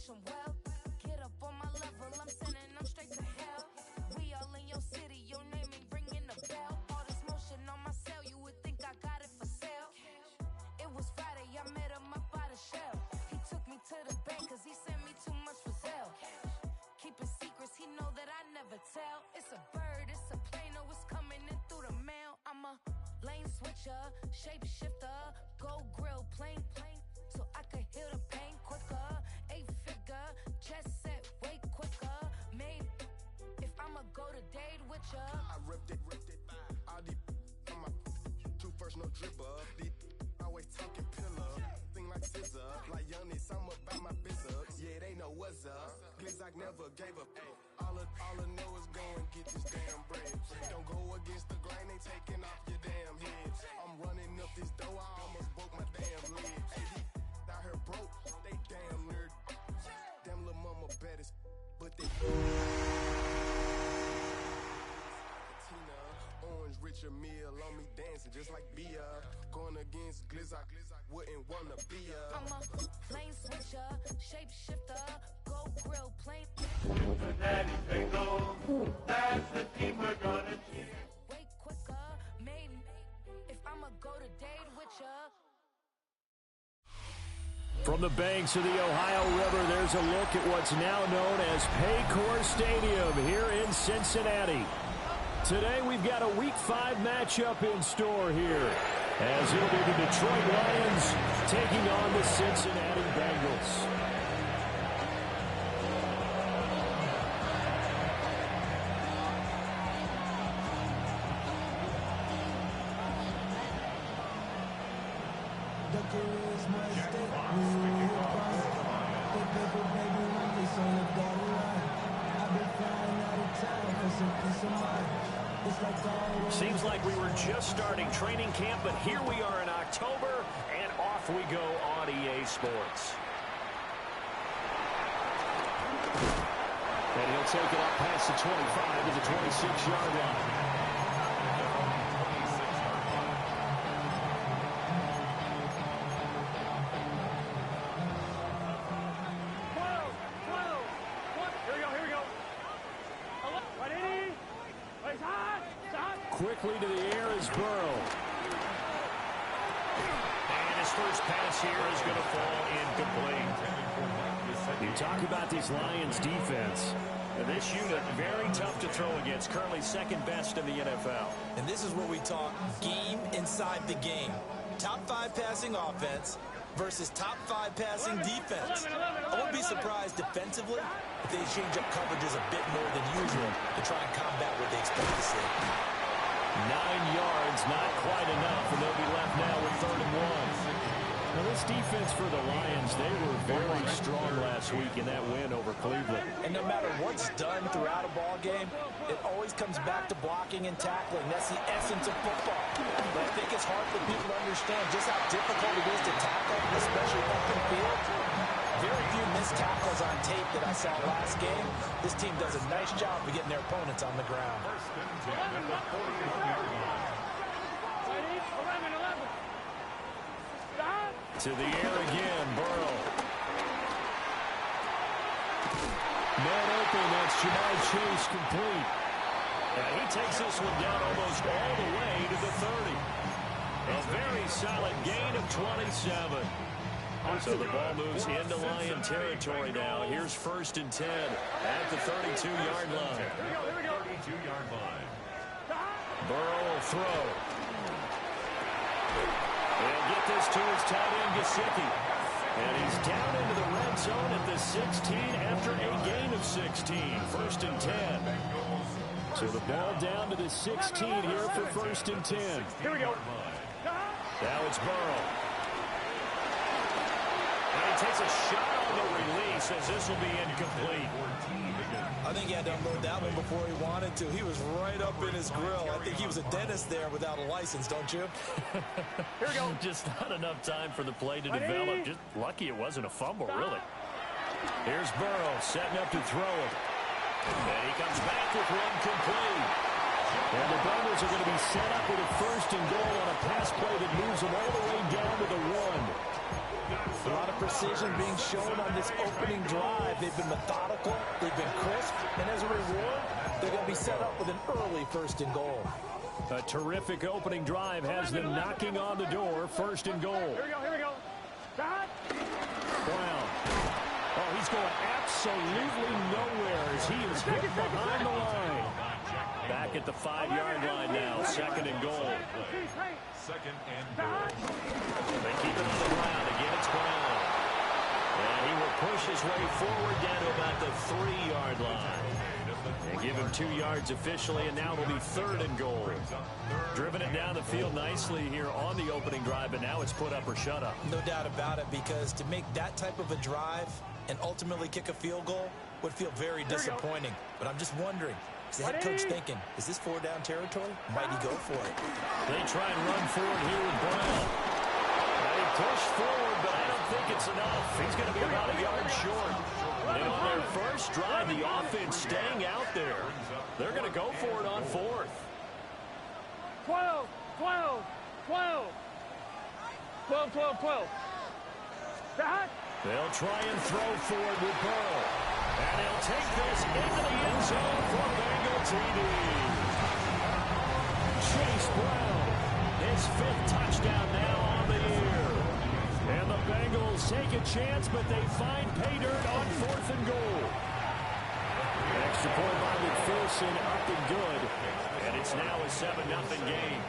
wish him well. Get up on my level, I'm sending them straight to hell. We all in your city, your name ain't ringing a bell. All this motion on my cell, you would think I got it for sale. It was Friday, I met him up by the shell. He took me to the bank cause he sent me too much for Zelle. Keeping secrets, he know that I never tell. It's a bird, it's a plane, oh, it's coming in through the mail. I'm a lane switcher, shape shifter, go grill, plane, so I could heal the pain quicker. 8-figure, jet set, way quicker. Made, if I'ma go to date with ya. I ripped it, all these on my two first, no dribble. These always talking pillar, thing like scissor. Like youngest, I'm about my business. Yeah, they know what's up. Glizzock never gave up. All I know is go and get this damn bread. Don't go against the grain, they taking off your damn head. I'm running up this door, I almost broke my damn leg. Out here broke, they damn nerd. Damn little mama bad as, but they Tina, orange Richard meal on me dancing just like Bia. Going against Glizzock, wouldn't wanna be a. I'm a lane switcher, shape shifter, go grill, plane. Cincinnati Bengals, that's the team we're gonna cheer. Way quicker, made, if I'ma go to date with ya. From the banks of the Ohio River, there's a look at what's now known as Paycor Stadium here in Cincinnati. Today we've got a Week 5 matchup in store here, as it'll be the Detroit Lions taking on the Cincinnati Bengals. Seems like we were just starting training camp, but here we are in October, and off we go on EA Sports. And he'll take it up past the 25 to the 26-yard line. Quickly to the air is Burrow. And his first pass here is going to fall incomplete. You talk about this Lions defense. This unit, very tough to throw against. Currently second best in the NFL. And this is where we talk game inside the game. Top 5 passing offense versus top 5 passing defense. I won't be surprised defensively if they change up coverages a bit more than usual to try and combat what they expect to see. 9 yards, not quite enough, and they'll be left now with 3rd and 1. Now, this defense for the Lions, they were very strong last week in that win over Cleveland. And no matter what's done throughout a ball game, it always comes back to blocking and tackling. That's the essence of football. But I think it's hard for people to understand just how difficult it is to tackle, especially open field. Very few missed tackles on tape that I saw last game. This team does a nice job of getting their opponents on the ground. To the air again, Burrow. Man open, that's Jamar Chase complete. And he takes this one down almost all the way to the 30. A very solid gain of 27. So the ball moves into Lion territory now. Here's 1st and 10 at the 32-yard line. Burrow will throw. And get this to his tight end, Gesicki. And he's down into the red zone at the 16 after a gain of 16. 1st and 10. So the ball down to the 16 here for 1st and 10. Here we go. Now it's Burrow. And he takes a shot on the release as this will be incomplete. I think he had to unload that one before he wanted to. He was right up in his grill. I think he was a dentist there without a license, don't you? Here we go. Just not enough time for the play to develop. Just lucky it wasn't a fumble, really. Here's Burrow setting up to throw it. And he comes back with one complete. And the Bengals are going to be set up with a 1st and goal on a pass play that moves them all the way down to the 1. A lot of precision being shown on this opening drive. They've been methodical, they've been crisp, and as a reward, they're going to be set up with an early 1st and goal. A terrific opening drive has them knocking on the door. 1st and goal. Here we go. Brown. Oh, he's going absolutely nowhere as he is hit behind the line. Back at the 5-yard line now. 2nd and goal. 2nd and goal. They keep it on the ground. Again, it's Brown. And he will push his way forward down to about the 3-yard line. And give him 2 yards officially, and now it'll be 3rd and goal. Driven it down the field nicely here on the opening drive, but now it's put up or shut up. No doubt about it, because to make that type of a drive and ultimately kick a field goal would feel very disappointing. But I'm just wondering, is the head coach thinking, is this 4-down territory? Might he go for it? They try and run forward here with Brown. They push forward, but I don't think it's enough. He's going to be about a yard short. And on their first drive, the offense staying out there. They're going to go for it on 4th. 12. They'll try and throw forward with Burrow. And he'll take this into the end zone for Bengal TD. Chase Brown, his 5th touchdown now on the year. And the Bengals take a chance, but they find pay dirt on 4th and goal. Extra point by McPherson, up and good. And it's now a 7-0 game.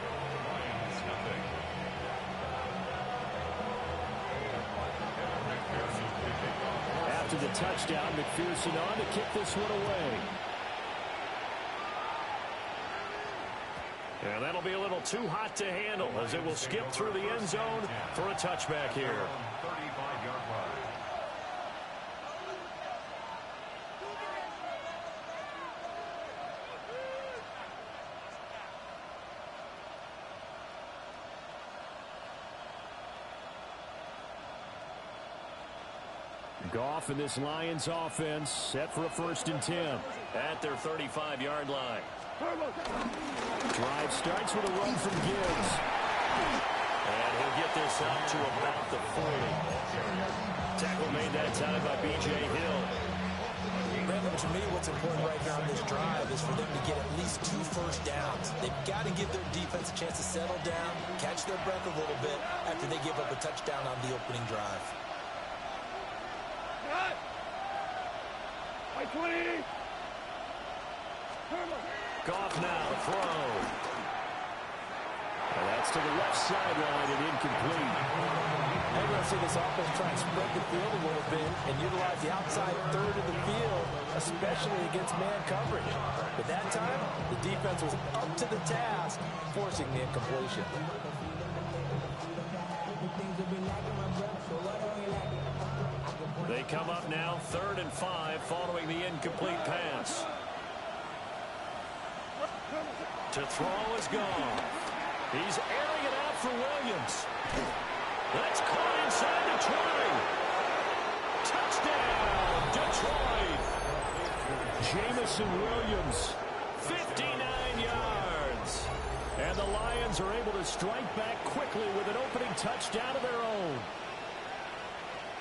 After the touchdown, McPherson on to kick this one away. And that'll be a little too hot to handle as it will skip through the end zone for a touchback here. 35-yard line. Goff and this Lions offense set for a 1st and 10 at their 35-yard line. Drive starts with a run from Gibbs. And he'll get this up to about the 40. Tackle made that time by B.J. Hill. Brandon, to me, what's important right here on this drive is for them to get at least 2 first downs. They've got to give their defense a chance to settle down, catch their breath a little bit after they give up a touchdown on the opening drive. By 20. Goff now to throw. And that's to the left sideline and incomplete. I'm going to see this offense try and spread the field a little bit and utilize the outside 3rd of the field, especially against man coverage. But that time, the defense was up to the task, forcing the incompletion. They come up now 3rd and 5 following the incomplete pass. To throw is gone. He's airing it out for Williams. That's caught inside the 20. Touchdown, Detroit. Jamison Williams, 59 yards. And the Lions are able to strike back quickly with an opening touchdown of their own.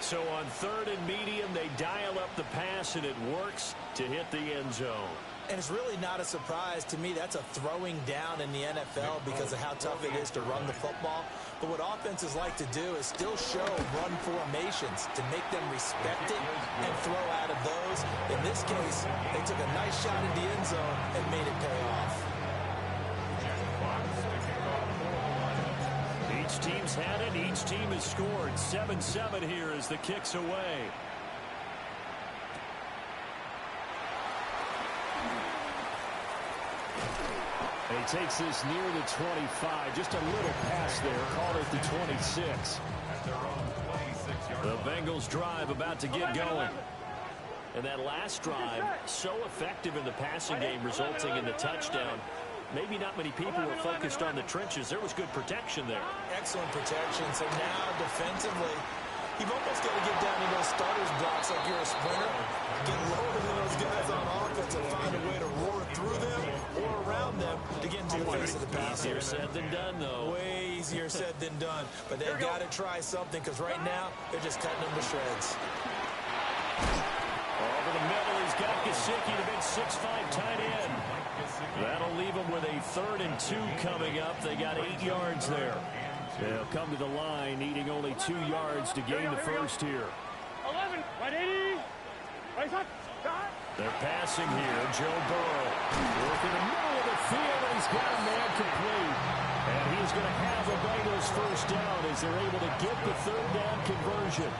So on 3rd and medium, they dial up the pass, and it works to hit the end zone. And it's really not a surprise to me. That's a throwing down in the NFL because of how tough it is to run the football. But what offenses like to do is still show run formations to make them respect it and throw out of those. In this case, they took a nice shot at the end zone and made it pay off. Each team's had it. Each team has scored. 7-7 here as the kick's away. He takes this near the 25. Just a little pass there. Called it the 26. The Bengals drive about to get going. And that last drive, so effective in the passing game, resulting in the touchdown. Maybe not many people were focused on the trenches. There was good protection there. Excellent protection. So now defensively, You've almost got to get down to those starters blocks like you're a sprinter. Get lower than those guys on offense and find a way to roar through them or around them to get into the face of the passer. Easier said than done, though. Way easier said than done. But they've got to try something because right now they're just cutting them to shreds. Over the middle, he's got Gesicki, the big 6'5" tight end. That'll leave them with a 3rd and 2 coming up. They got 8 yards there. They'll come to the line, needing only 2 yards to gain the first here. 11, 180. They're passing here. Joe Burrow working the middle of the field, and he's got a man complete. And he's going to have the Bengals first down as they're able to get the 3rd down conversion.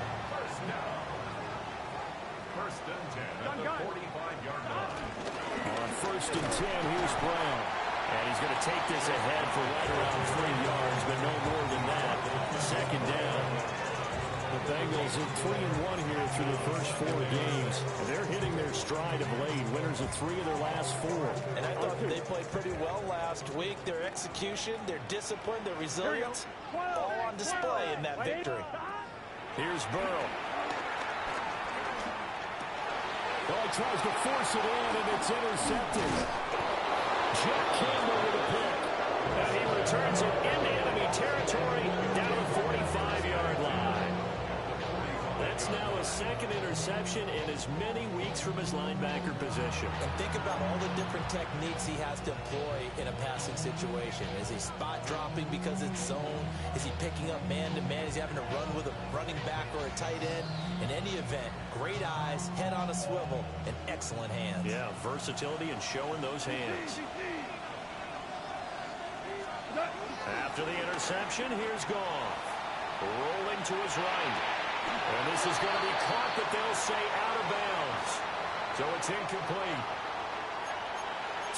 First and 10 at the 45-yard line. On 1st and 10, here's Brown. And he's going to take this ahead for right around 3 yards, but no more than that. 2nd down. The Bengals are 3-1 here through the first 4 games. And they're hitting their stride of late. Winners of 3 of their last 4. And I thought they played pretty well last week. Their execution, their discipline, their resilience, all on display in that victory. Here's Burrow. Well, he tries to force it in, and it's intercepted. Jack Campbell with a pick. And he returns it into enemy territory down to the 45-yard line. That's now a 2nd interception in as many weeks from his linebacker position. And think about all the different techniques he has to employ in a passing situation. Is he spot dropping because it's zone? Is he picking up man-to-man? Is he having to run with a running back or a tight end? In any event, great eyes, head on a swivel, and excellent hands. Yeah, versatility and showing those hands. After the interception, here's Goff. Rolling to his right. And this is going to be caught, but they'll say out of bounds. So it's incomplete.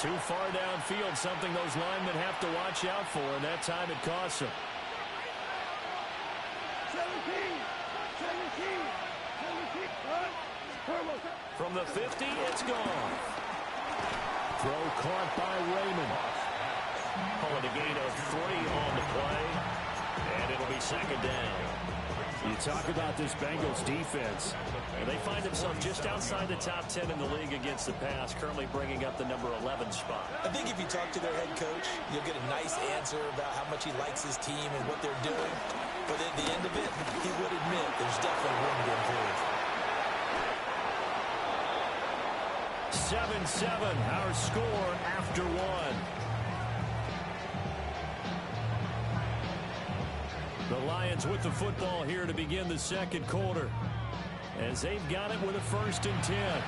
Too far downfield, something those linemen have to watch out for, and that time it costs them. 17. From the 50, it's gone. Throw caught by Raymond. Calling a gain of 3 on the play, and it'll be 2nd down. You talk about this Bengals defense. And they find themselves just outside the top 10 in the league against the pass, currently bringing up the number 11 spot. I think if you talk to their head coach, you'll get a nice answer about how much he likes his team and what they're doing. But at the end of it, he would admit there's definitely room to improve. 7-7, our score after 1. The Lions with the football here to begin the 2nd quarter, as they've got it with a 1st and 10.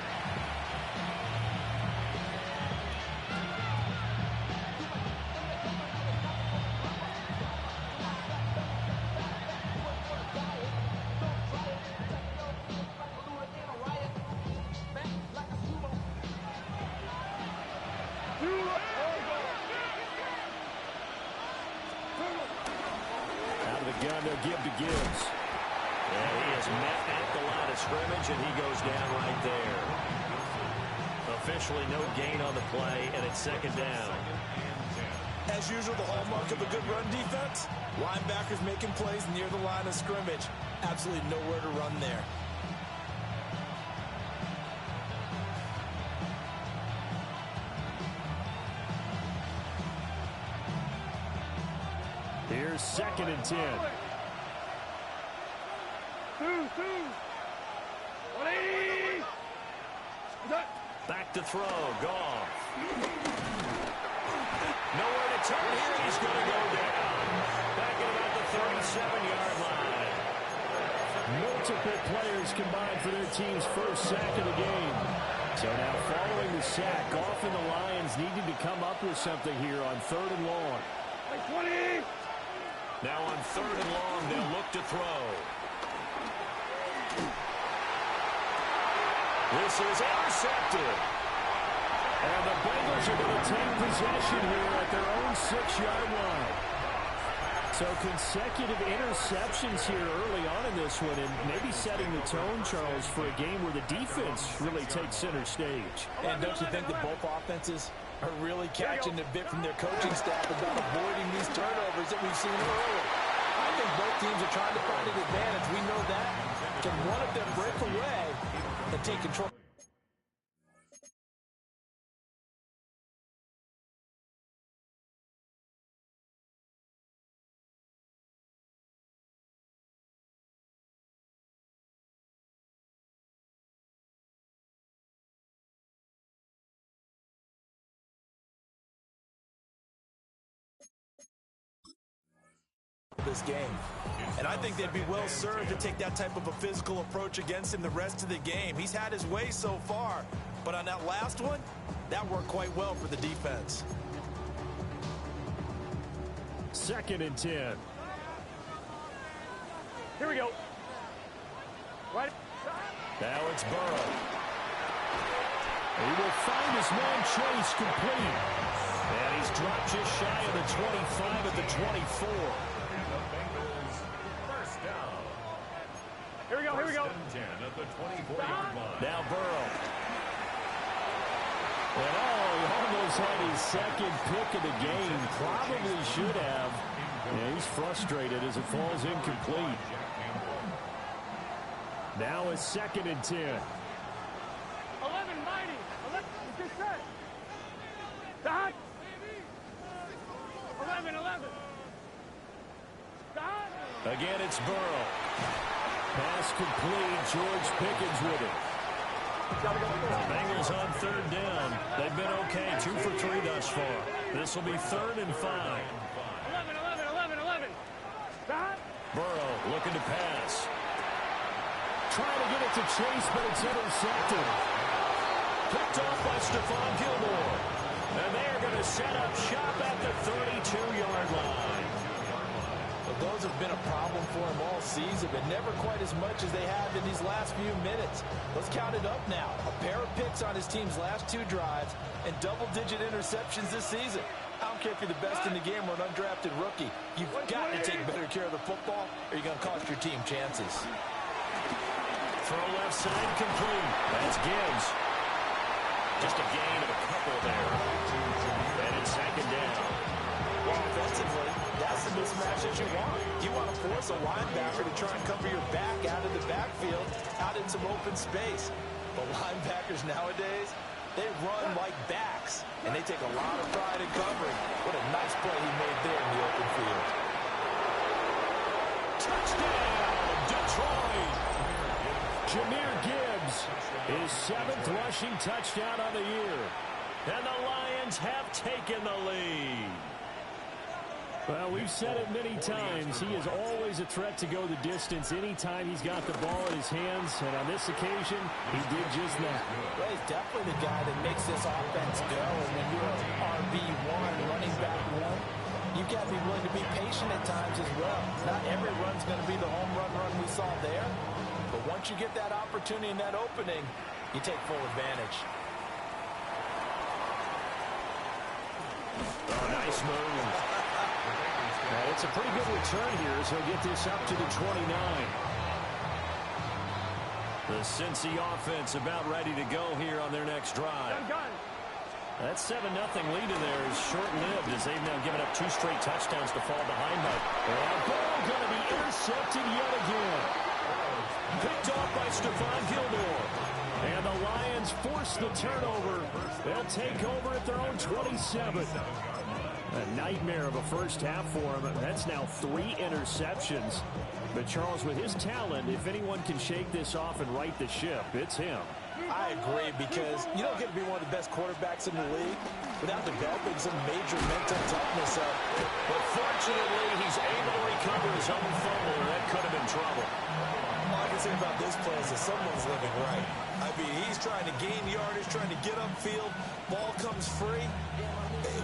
Gun they'll give to Gibbs. And he is met at the line of scrimmage, and he goes down right there. Officially no gain on the play, and it's 2nd down. As usual, the hallmark of a good run defense, linebackers making plays near the line of scrimmage. Absolutely nowhere to run there. Here's 2nd and 10. 180. Back to throw. Goff. Nowhere to turn here. He's going to go down. Back at about the 37-yard line. Multiple players combined for their team's first sack of the game. So now following the sack, Goff and the Lions needed to come up with something here on 3rd and long. 20. Now on 3rd and long, they'll look to throw. This is intercepted. And the Bengals are going to take possession here at their own 6-yard line. So consecutive interceptions here early on in this one, and maybe setting the tone, Charles, for a game where the defense really takes center stage. And don't you think that both offenses are really catching a bit from their coaching staff about avoiding these turnovers that we've seen early? I think both teams are trying to find an advantage. We know that. Can one of them break away and take control? This game. And I think they'd be well served to take that type of a physical approach against him the rest of the game. He's had his way so far, but on that last one, that worked quite well for the defense. 2nd and 10. Here we go. Right. Now it's Burrow. He will find his man Chase complete. And he's dropped just shy of the 25 at the 24. Here we go, here we go. Now Burrow. And he almost had his 2nd pick of the game. Probably should have. Yeah, he's frustrated as it falls incomplete. Now it's 2nd and 10. 11, mighty. 11, get set. Dot. 11. Dot. Again, it's Burrow. Pass complete. George Pickens with it. The Bengals on 3rd down. They've been okay. 2 for 3 thus far. This will be 3rd and 5. 11. Dot. Burrow looking to pass. Trying to get it to Chase, but it's intercepted. Picked off by Stephon Gilmore. And they are going to set up shop at the 32-yard line. But those have been a problem for him all season, but never quite as much as they have in these last few minutes. Let's count it up now. A pair of picks on his team's last 2 drives and double-digit interceptions this season. I don't care if you're the best in the game or an undrafted rookie. You've got to take better care of the football or you're going to cost your team chances. Throw left side complete. That's Gibbs. Just a gain of a couple there. And it's 2nd down. Well, offensively, that's the mismatch that you want. You want to force a linebacker to try and cover your back out of the backfield, out in some open space. But linebackers nowadays, they run like backs, and they take a lot of pride in covering. What a nice play he made there in the open field. Touchdown, Detroit! Jahmyr Gibbs, his 7th rushing touchdown on the year. And the Lions have taken the lead. Well, we've said it many times. He is always a threat to go the distance anytime he's got the ball in his hands. And on this occasion, he did just that. Well, he's definitely the guy that makes this offense go. And when you're an RB1, running back 1, you've got to be willing to be patient at times as well. Not every run's going to be the home run we saw there. But once you get that opportunity and that opening, you take full advantage. Oh, nice move. It's a pretty good return here as he'll get this up to the 29. The Cincy offense about ready to go here on their next drive. That 7-0 lead in there is short-lived as they've now given up 2 straight touchdowns to fall behind by. And ball going to be intercepted yet again. Picked off by Stephon Gilmore. And the Lions force the turnover. They'll take over at their own 27. A nightmare of a first half for him. That's now 3 interceptions. But Charles, with his talent, if anyone can shake this off and right the ship, it's him. I agree, because you don't get to be one of the best quarterbacks in the league without developing some major mental toughness. But fortunately, he's able to recover his own fumble, or that could have been trouble. All I can say about this play is that someone's living right. I mean, he's trying to gain yardage, trying to get upfield. Ball comes free.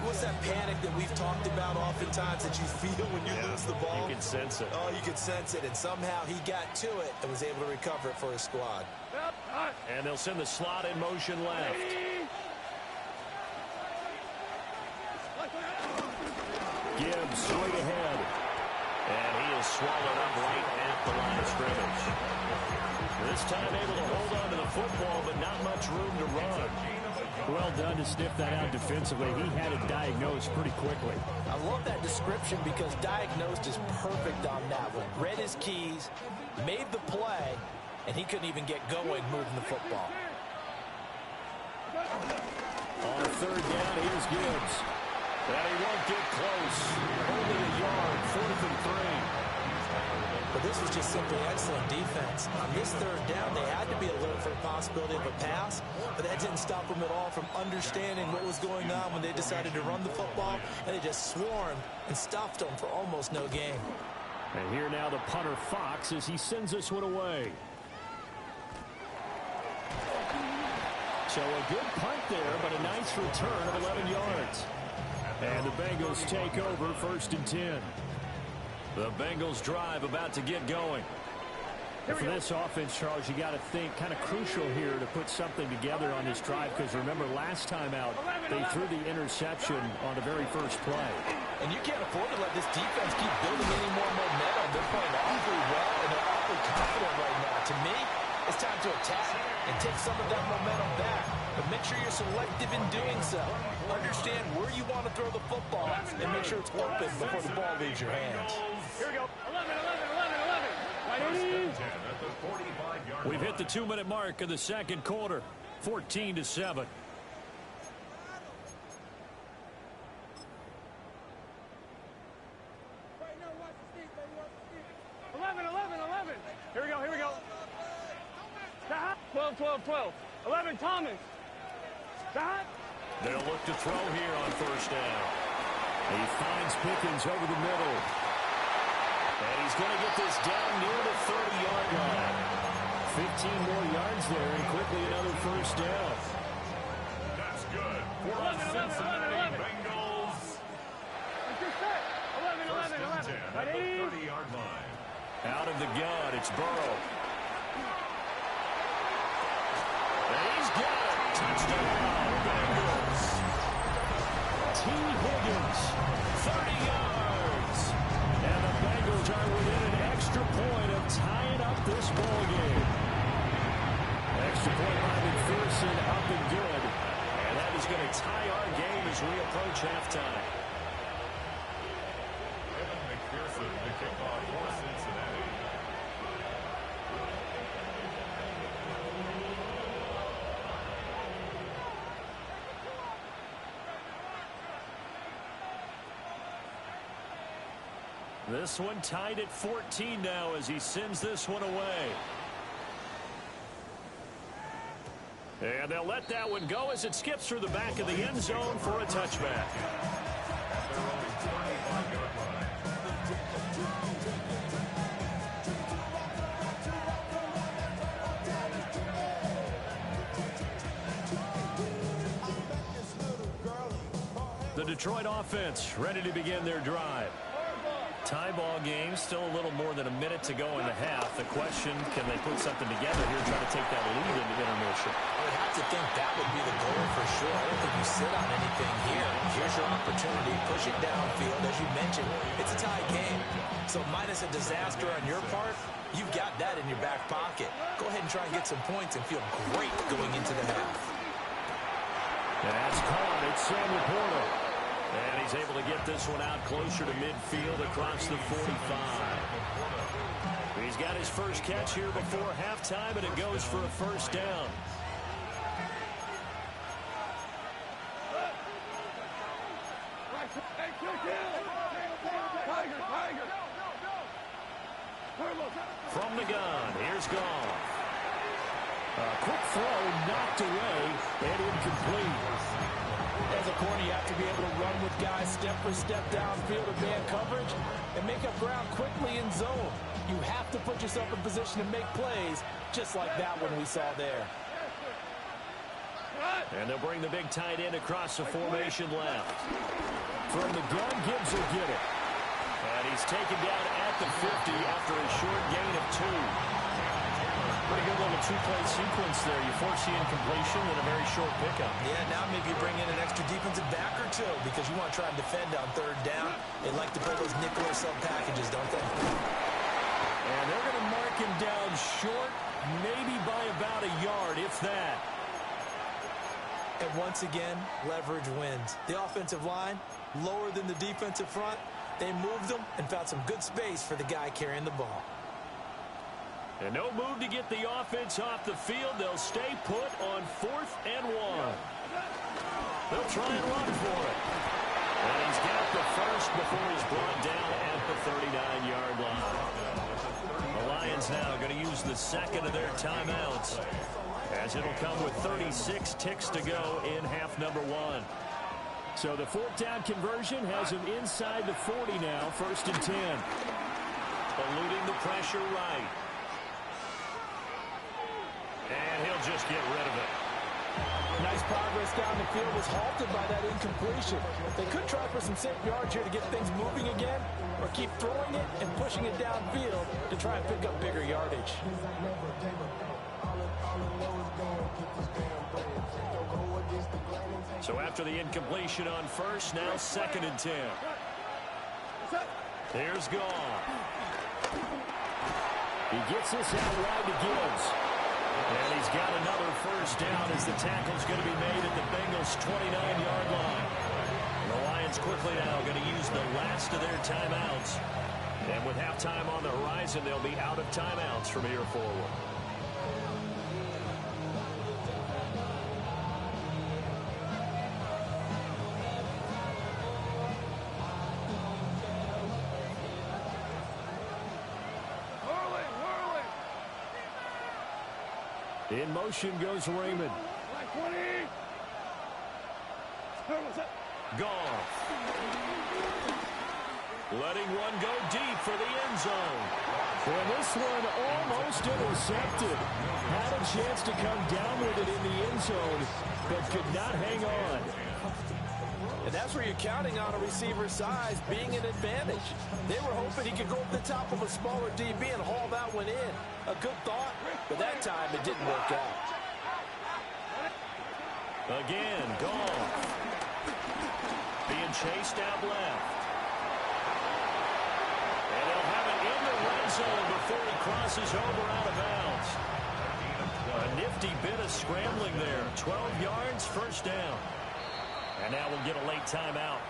What's that panic that we've talked about oftentimes that you feel when you lose the ball? You can sense it. Oh, you can sense it. And somehow he got to it and was able to recover it for his squad. And they'll send the slot in motion left. Gibbs straight ahead. And he is swallowed up right at the line of scrimmage. This time able to hold on to the football, but not much room to run. Well done to sniff that out defensively. He had it diagnosed pretty quickly. I love that description because diagnosed is perfect on that one. Read his keys, made the play, and he couldn't even get going moving the football. On third down, here's Gibbs. And he won't get close. Only a yard, 4th and 3. But this was just simply excellent defense. On this third down, they had to be alert for the possibility of a pass, but that didn't stop them at all from understanding what was going on when they decided to run the football, and they just swarmed and stuffed them for almost no gain. And here now the punter, Fox, as he sends this one away. So a good punt there, but a nice return of 11 yards. And the Bengals take over 1st and 10. The Bengals drive about to get going. For this offense, Charles, you got to think kind of crucial here to put something together on this drive, because remember last time out they threw the interception on the very first play. And you can't afford to let this defense keep building any more momentum. They're playing awfully well, and they're awfully confident right now. To me, it's time to attack and take some of that momentum back. But make sure you're selective in doing so. Understand where you want to throw the football and make sure it's open before the ball leaves your hands. Here we go. 11. We've hit the 2-minute mark of the second quarter. 14-7. 11. Here we go. 12. 11, Thomas. They'll look to throw here on first down. He finds Pickens over the middle. And he's going to get this down near the 30-yard line. 15 more yards there, and quickly another first down. That's good. For the Cincinnati Bengals. 11. At the 30-yard line. Out of the gun, it's Burrow. And he's got it. Touchdown, Bengals. T. Higgins, 30 yards. And the Bengals are within an extra point of tying up this ball game. Extra point by McPherson, up and good. And that is going to tie our game as we approach halftime. McPherson, the kickoff for Cincinnati. This one tied at 14 now as he sends this one away. And they'll let that one go as it skips through the back of the end zone for a touchback. The Detroit offense ready to begin their drive. Tie ball game, still a little more than a minute to go in the half. The question, can they put something together here, try to take that lead into intermission? I would have to think that would be the goal for sure. I don't think you sit on anything here. Here's your opportunity. Push it downfield. As you mentioned, it's a tie game. So minus a disaster on your part, you've got that in your back pocket. Go ahead and try and get some points and feel great going into the half. That's caught. It's Sam Laporta. And he's able to get this one out closer to midfield across the 45. He's got his first catch here before halftime, and it goes for a first down. From the gun, here's Goff. A quick throw knocked away and incomplete. As a corner, you have to be able to run with guys step for step downfield of man coverage and make up ground quickly in zone. You have to put yourself in position to make plays, just like that one we saw there. And they'll bring the big tight end across the formation left. From the gun, Gibbs will get it. And he's taken down at the 50 after a short gain of 2. Pretty good little two-play sequence there. You force the incompletion and a very short pickup. Yeah, now maybe you bring in an extra defensive back or two because you want to try and defend on third down. They like to play those nickel or sub packages, don't they? And they're going to mark him down short, maybe by about a yard, if that. And once again, leverage wins. The offensive line, lower than the defensive front. They moved them and found some good space for the guy carrying the ball. And no move to get the offense off the field. They'll stay put on 4th and 1. They'll try and run for it. And he's got the first before he's brought down at the 39-yard line. The Lions now going to use the second of their timeouts, as it'll come with 36 ticks to go in half number 1. So the 4th down conversion has him inside the 40 now, 1st and 10. Eluding the pressure right. And he'll just get rid of it. Nice progress down the field was halted by that incompletion. They could try for some safe yards here to get things moving again, or keep throwing it and pushing it downfield to try and pick up bigger yardage. So after the incompletion on 1st, now 2nd and 10. Here's Goff. He gets this out wide to Gibbs. And he's got another 1st down as the tackle's going to be made at the Bengals' 29-yard line. And the Lions quickly now going to use the last of their timeouts. And with halftime on the horizon, they'll be out of timeouts from here forward. In motion goes Raymond. Goff. Letting one go deep for the end zone. Well, this one almost intercepted. Had a chance to come down with it in the end zone, but could not hang on. And that's where you're counting on a receiver's size being an advantage. They were hoping he could go over the top of a smaller DB and haul that one in. A good thought, but that time it didn't work out. Again, Goff. Being chased out left. And they'll have it in the red zone before he crosses over out of bounds. A nifty bit of scrambling there. 12 yards, 1st down. And now we'll get a late timeout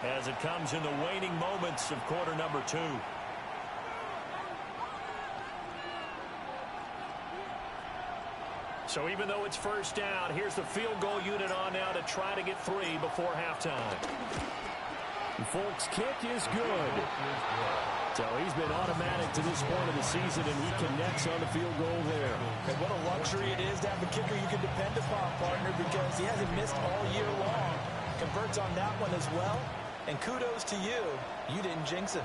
as it comes in the waning moments of quarter number 2. So even though it's 1st down, here's the field goal unit on now to try to get 3 before halftime. Folks, kick is good. So he's been automatic to this point of the season, and he connects on the field goal there. And what a luxury it is to have a kicker you can depend upon, partner, because he hasn't missed all year long. Converts on that one as well. And kudos to you. You didn't jinx him.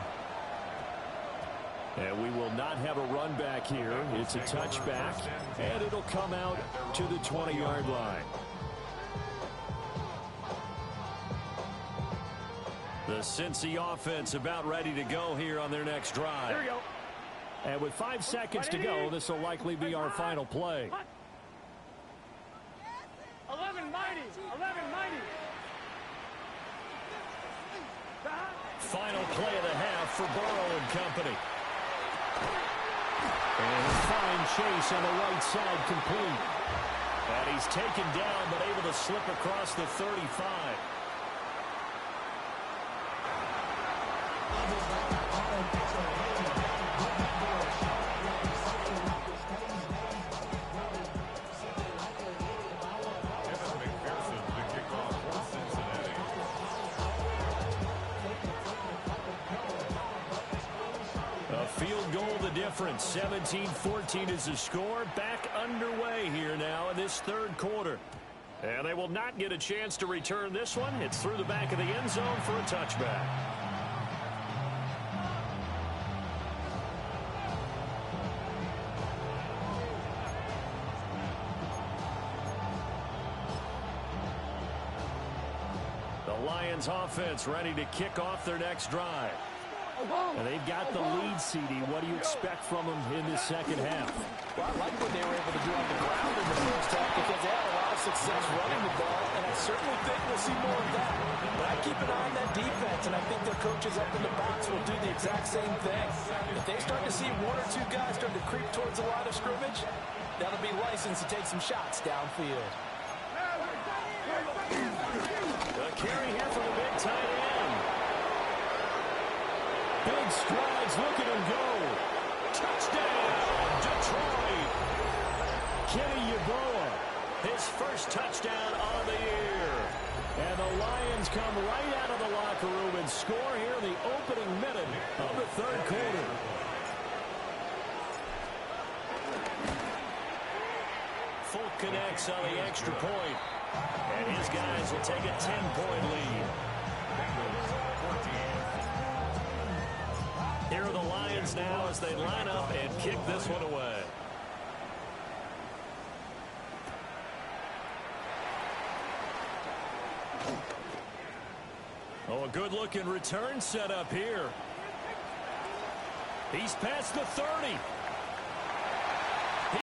And we will not have a run back here. It's a touchback, and it'll come out to the 20-yard line. The Cincy offense about ready to go here on their next drive. Here we go. And with 5 seconds to go, this will likely be our final play. 11 mighty. 11 mighty. Final play of the half for Burrow and company. And a fine chase on the right side complete. And he's taken down but able to slip across the 35. Field goal the difference. 17-14 is the score. Back underway here now in this 3rd quarter. And they will not get a chance to return this one. It's through the back of the end zone for a touchback. The Lions offense ready to kick off their next drive. And they've got the lead, CD. What do you expect from them in this second half? Well, I like what they were able to do on the ground in the first half because they had a lot of success running the ball, and I certainly think we'll see more of that. But I keep an eye on that defense, and I think their coaches up in the box will do the exact same thing. If they start to see 1 or 2 guys start to creep towards the line of scrimmage, that'll be licensed to take some shots downfield. The carry here for the big tight end. Big strides, look at him go. Touchdown, Detroit. Kenny Yeboah. His first touchdown on the year. And the Lions come right out of the locker room and score here in the opening minute of the third quarter. Folk connects on the extra point. And his guys will take a 10-point lead. Here are the Lions now as they line up and kick this one away. Oh, a good-looking return set up here. He's past the 30.